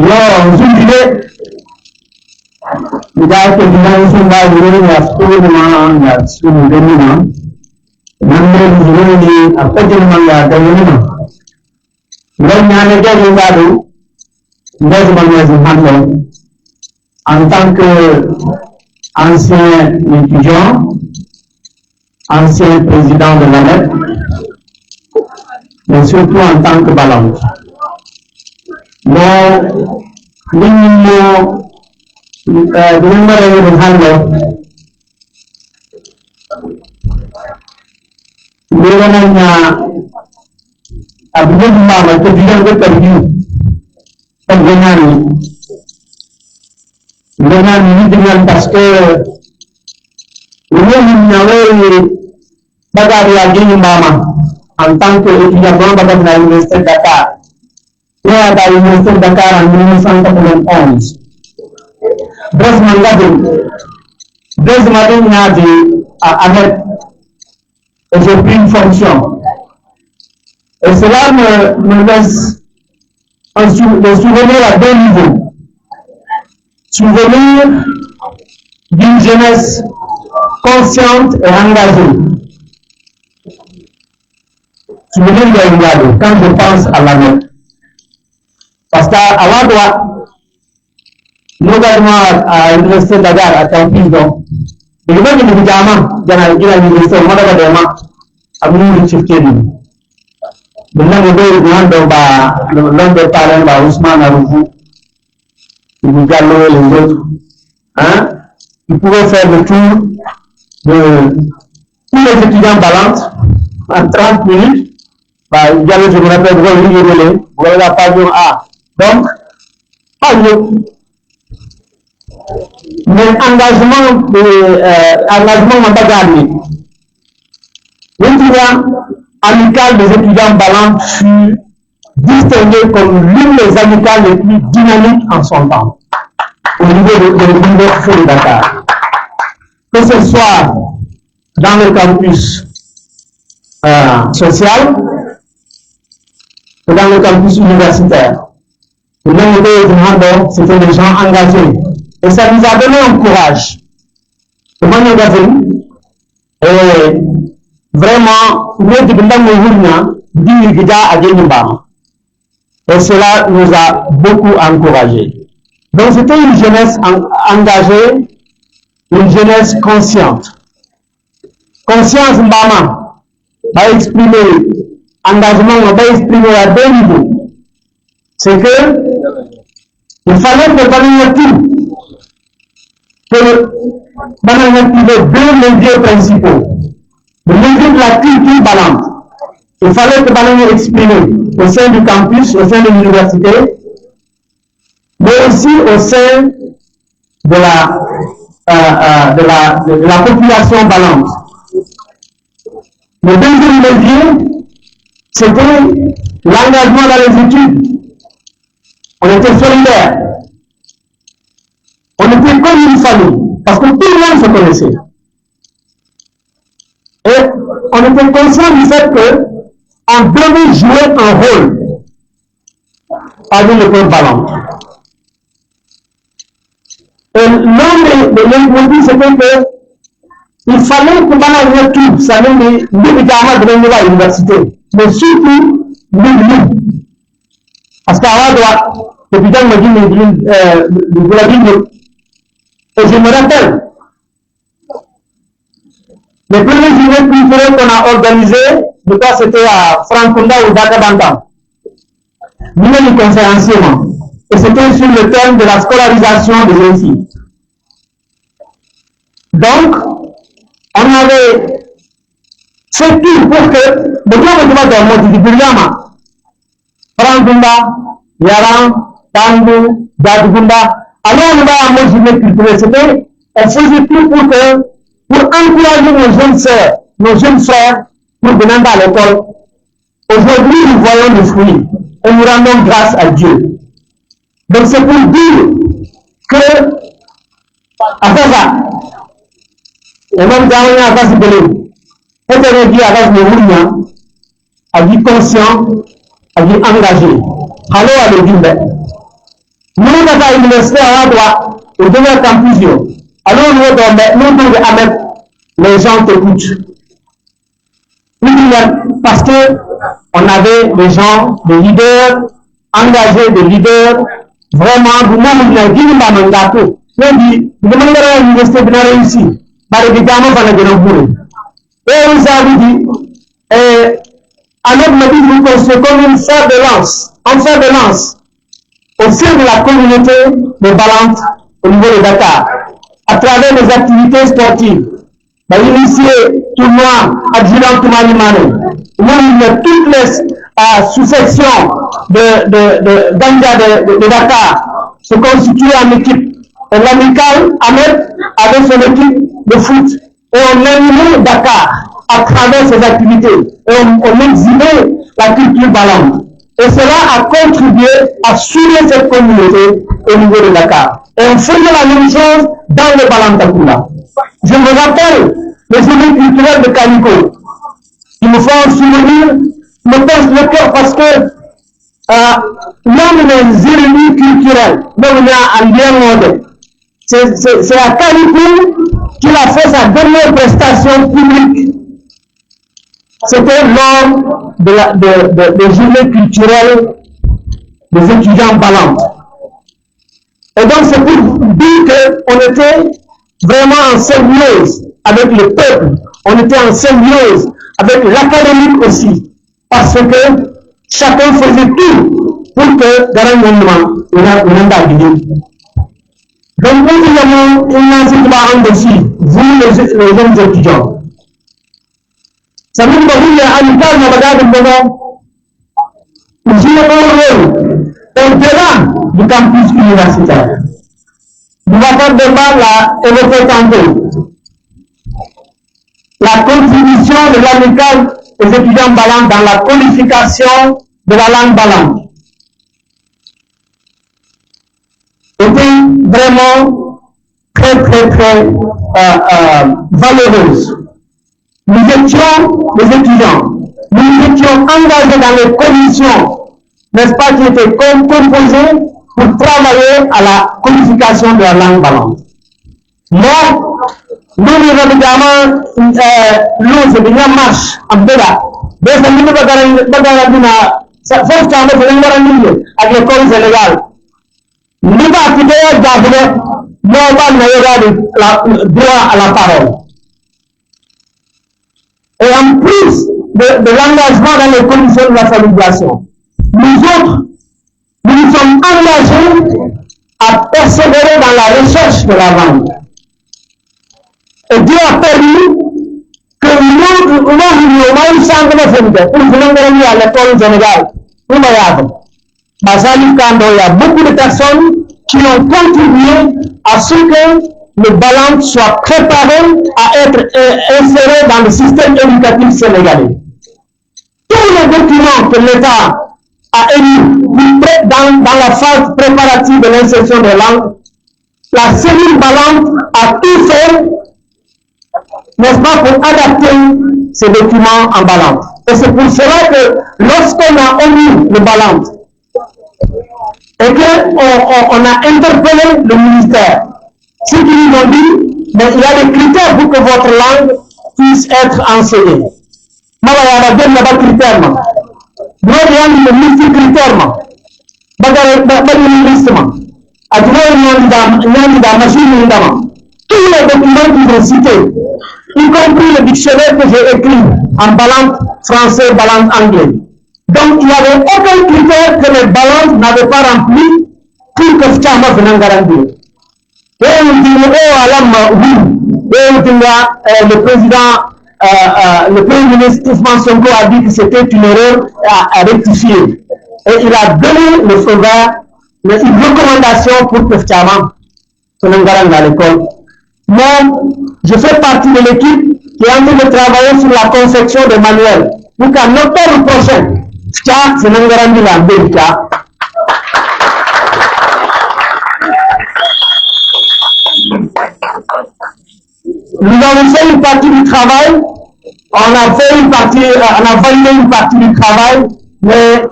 Yo, Zumbi, without a dimension by the way of school, that's school, the minimum. Number is really a petting manga, the minimum. When manager is out, there's one as a handle. En tant qu'ancien étudiant, ancien président de l'ANEP, mais surtout en tant que balance. Donc, l'union de numéro de handle, l'événement a besoin de m'avoir que je viens de perdre. Parce que en tant qu'étudiant à l'Université de Dakar, et à l'Université de Dakar en 1991. Blaise Madické a dit à Ahmed, j'ai pris une fonction. Et cela me laisse le souvenir à deux niveaux. Souvenir d'une jeunesse consciente et engagée. Souvenir de quand je pense à la note. Parce qu'à la droite, nous avons à l'Université de Dakar, à Campus, donc, et le même évidemment, dans l'Université de Dakar, à l'Université Maintenant, l'homme de parler, Ousmane Aroufou, Gallo et les autres, hein, ils pouvaient faire le tour de tous les étudiants balances en 30 minutes. Gallo, je me rappelle, vous voyez la page A. Donc, pas mieux. Mais engagement n'a pas gagné. L'étudiant amical des étudiants ballants fut distingué comme l'une des amicales les plus dynamiques en son temps, au niveau de l'Université de Dakar. Que ce soit dans le campus social, ou dans le campus universitaire. Et même les c'était des gens engagés. Et ça nous a donné un courage. Comment nous avons et vraiment, et cela nous a beaucoup encouragés. Donc c'était une jeunesse engagée, une jeunesse consciente. Conscience, maman, va exprimer, engagement, va exprimer à deux niveaux. C'est que il fallait préparer tout. Que deux leviers principaux. Le levier de la culture ballante. Il fallait que Ballon exprime au sein du campus, au sein de l'université, mais aussi au sein de la population ballante. Le deuxième levier, c'était l'engagement dans les études. On était solidaires. On était comme une famille, parce que tout le monde se connaissait. Et on était conscient du fait qu'on devait jouer un rôle parmi le peuple ballon. Et l'un des motifs, c'était que il fallait que Ballon tout, ça veut dire médicaments de à l'université, mais surtout nous. Parce qu'à la droite, le président m'a dit de la Bible, et je me rappelle, les premiers journées culturelles qu'on a organisées, je crois que c'était à Franconda ou Dakabantam. Nous les conférenciers, et c'était sur le thème de la scolarisation des jeunes filles. Donc, on avait fait tout pour que le gouvernement de Modificulama, Franconda, Yaran, Tangu, Dadgunda, alors on va à nos journées culturelles, c'était, on faisait tout pour encourager nos jeunes sœurs, nos jeunes frères, pour venir à l'école. Aujourd'hui, nous voyons les fruits et nous rendons grâce à Dieu. Donc c'est pour dire que, après ça, et même dans la phase de l'eau, et on dit à base de l'eau, à vie conscient, à vie engagé. Allô à l'Église. Nous avons à l'université à la droite, au dernier campus. Alors nous devons mettre les gens t'écoutent. Parce que on avait des gens, des leaders, engagés, des leaders, vraiment, vous-même, vous avez dit, vous avez mandaté. Vous demandez à l'université de réussir. Évidemment, vous allez vous. Et vous avez dit, alors, nous construisons comme une fer de lance, un fer de lance, au sein de la communauté de Balante au niveau de Dakar, à travers les activités sportives. Initier tournoi adjudant Toumani Mané, où toutes les sous-sections de Ganja de Dakar se constituent en équipe. Et l'amical Ahmed avec son équipe de foot. Et on animait Dakar à travers ces activités. Et on exhibait la culture Balante. Et cela a contribué à souder cette communauté au niveau de Dakar. Et on faisait la même chose dans le Balantakoula. Je me rappelle les journées culturelles de Canico. Ils me font souvenir, me pince le cœur parce que même les érémies culturelles, même il y a un bien modèle. C'est à Canico qu'il a fait sa dernière prestation publique. C'était lors des journées culturelles des étudiants Balante. Et donc c'est pour dire qu'on était vraiment en symbiose avec le peuple, on était en symbiose avec l'académique aussi, parce que chacun faisait tout pour que Garangonement n'ait pas gagné. Donc nous avons une enseignement dessus, vous les jeunes étudiants. Ça veut dire que vous, à l'État, nous regardons devant, vous jouez un rôle au-delà du campus universitaire. Nous allons faire débat évoqué tantôt. La contribution de l'amicale des étudiants Balante dans la qualification de la langue Balante était vraiment très valeureuse. Nous étions des étudiants, nous étions engagés dans les commissions, n'est-ce pas, qui étaient composées pour travailler à la qualification de la langue Balante. Moi, nous évidemment, nous, c'est bien marche en Béla. Des amis de Bagarabina, ça faut que tu aies avec l'école sénégale. Nous avons quitté le droit à la parole. Et en plus de l'engagement dans les conditions de la familiation, nous autres, nous nous sommes engagés à persévérer dans la recherche de la langue. Et Dieu a permis que nous ayons un centre de féminité pour venir à l'école sénégale. Il y a beaucoup de personnes qui ont contribué à ce que le Balante soit préparé à être inséré dans le système éducatif sénégalais. Tous les documents que l'État a émis dans la phase préparative de l'insertion des langues, la cellule Balante a tout fait, n'est-ce pas, pour adapter ces documents en Balante. Et c'est pour cela que lorsqu'on a émis le Balante et qu'on a interpellé le ministère, ceux qui nous ont dit, mais il y a des critères pour que votre langue puisse être enseignée. Moi, il y a des critères. Nous avons des multi-critères. Tous les documents qu'ils ont cités, y compris le dictionnaire que j'ai écrit en Balante français, Balante anglais. Donc, il n'y avait aucun critère que les Balantes n'avaient pas rempli pour que Fchama vienne garantir. Et on dit, le président, le premier ministre Ousmane Sonko a dit que c'était une erreur à rectifier. Et il a donné le feu vert, une recommandation pour que Fchama vienne garantir à l'école. Moi, je fais partie de l'équipe qui est en train de travailler sur la conception des manuels. Donc, en octobre prochain, c'est une grande ville. Nous avons fait une partie du travail, on a validé une partie du travail, mais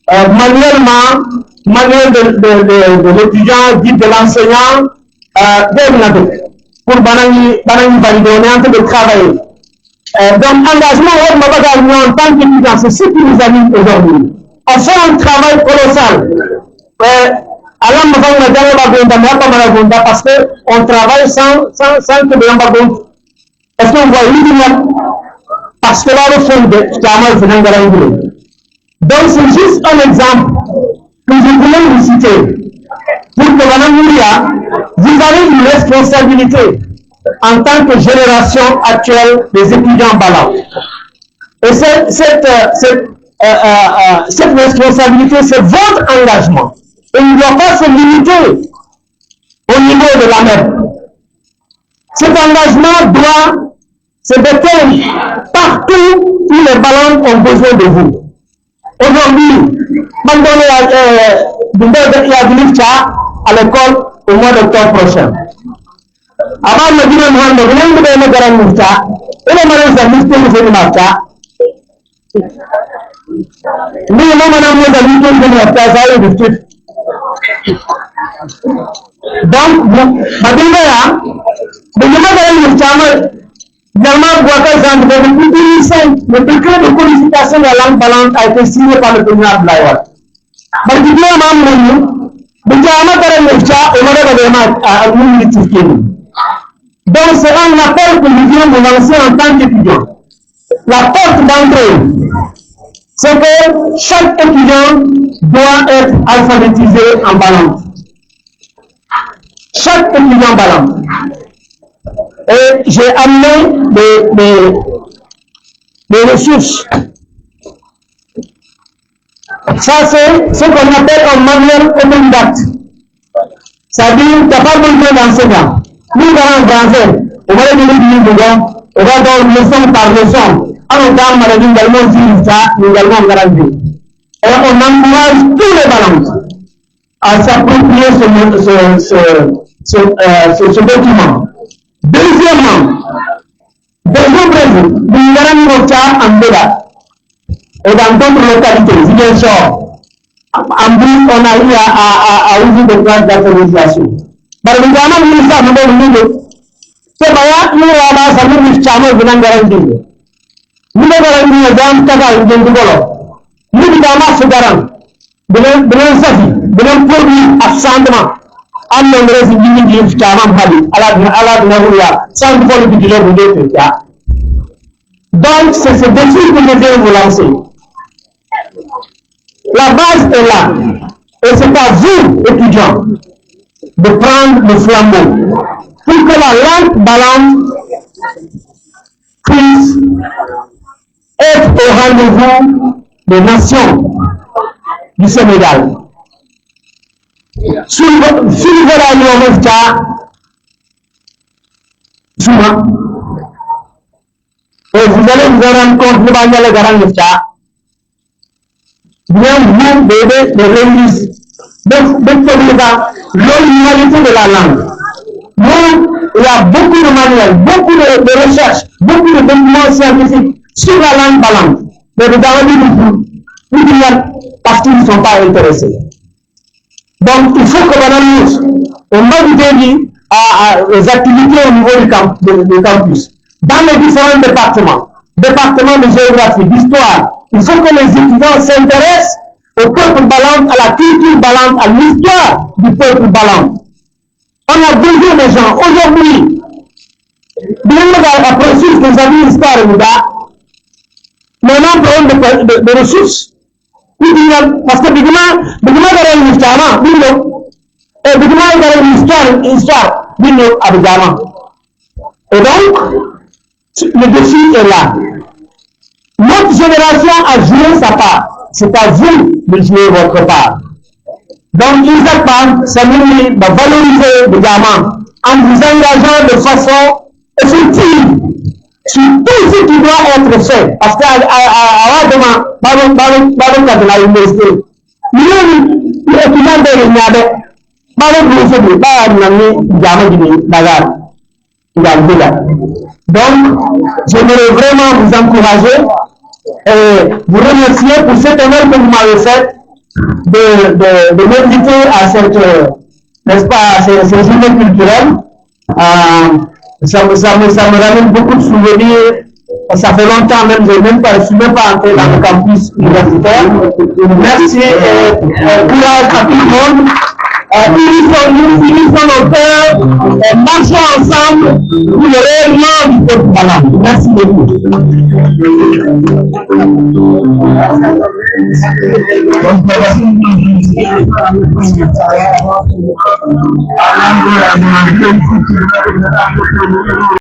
manuellement, manuel de l'étudiant, guide de l'enseignant, pour valider, on est en train de travailler. Donc, engagement, en tant qu'étudiant, c'est ce qui nous anime aujourd'hui. On fait un travail colossal. Parce qu'on travaille sans que les gens. Est-ce qu'on voit l'idée? Parce que là, le fond de donc, c'est juste un exemple que je voulais vous citer. Pour que Mme Mouria, vous avez une responsabilité en tant que génération actuelle des étudiants Balam. Et cette responsabilité, c'est votre engagement. Et il ne doit pas se limiter au niveau de la mer. Cet engagement doit se détendre partout où les Balams ont besoin de vous. Aujourd'hui, il y a à l'école au mois d'octobre prochain. Avant de dire que le décret de codification de la langue balante a été signé par le président Abdoulaye. Donc c'est un appel que nous voulons vous lancer en tant qu'étudiant. La porte d'entrée, c'est que chaque étudiant doit être alphabétisé en balante. Chaque étudiant balante. Et j'ai amené des ressources. Ça, c'est ce qu'on appelle un manuel autodidacte. C'est-à-dire qu'il n'y a pas besoin d'enseignant. Nous, dans un français, on va donner du niveau, on va donner leçon par leçon. Alors, dans le maladie, nous allons dire ça, nous allons garantir. Et on encourage tous les balances à s'approprier ce document. Deuxièmement, nous allons en débat. Et dans d'autres localités, bien sûr, en plus, on a eu à ouvrir des classes d'alphabétisation. Par exemple, nous sommes c'est pas nous avons ça nous chamo venant garantir. Nous garantir dans Kaka de Ngolo. Nous avons ce garant. Benon safi, benon produit absentement. En nombre de individus qui chamo hali ala na sans vol de kilo de donc c'est ce défi que je vais vous lancer. La base est là. Et c'est à vous, étudiants, de prendre le flambeau pour que la langue balante puisse être au rendez-vous des nations du Sénégal. Suivez la université, souvent, et vous allez vous rendre compte que vous allez le garantir. Bien vous devez le réunir l'originalité de la langue. Donc, il y a beaucoup de manuels, beaucoup de recherches, beaucoup de documents scientifiques sur la langue balante. Mais vous avez dit parce qu'ils ne sont pas intéressés. Donc, il faut que on modifie les activités au niveau du campus. Dans les différents départements de géographie, d'histoire, il faut que les étudiants s'intéressent au peuple balante, à la culture balante, à l'histoire du peuple balante. On a besoin des gens. Aujourd'hui, bien après que vous avez une histoire, mais on a un problème de ressources. Parce que bigement une histoire, et donc, le défi est là. Notre génération a joué sa part. C'est à vous de jouer votre part. Donc, Isaac Pan, ça nous va valoriser le gamin en vous engageant de façon effective sur tout ce qui doit être fait. Parce qu'à demain, dans la université, il y a étudiants de l'Uniade, donc, j'aimerais vraiment vous encourager et vous remercier pour cet honneur que vous m'avez fait de m'inviter à cette, n'est-ce pas, ces journées culturelles. Ça me ramène beaucoup de souvenirs. Ça fait longtemps même, je suis même pas entré dans le campus universitaire. Merci et courage à tout le monde. Unissons nos cœurs, marchons ensemble pour le rayonnement du peuple malade. Merci beaucoup.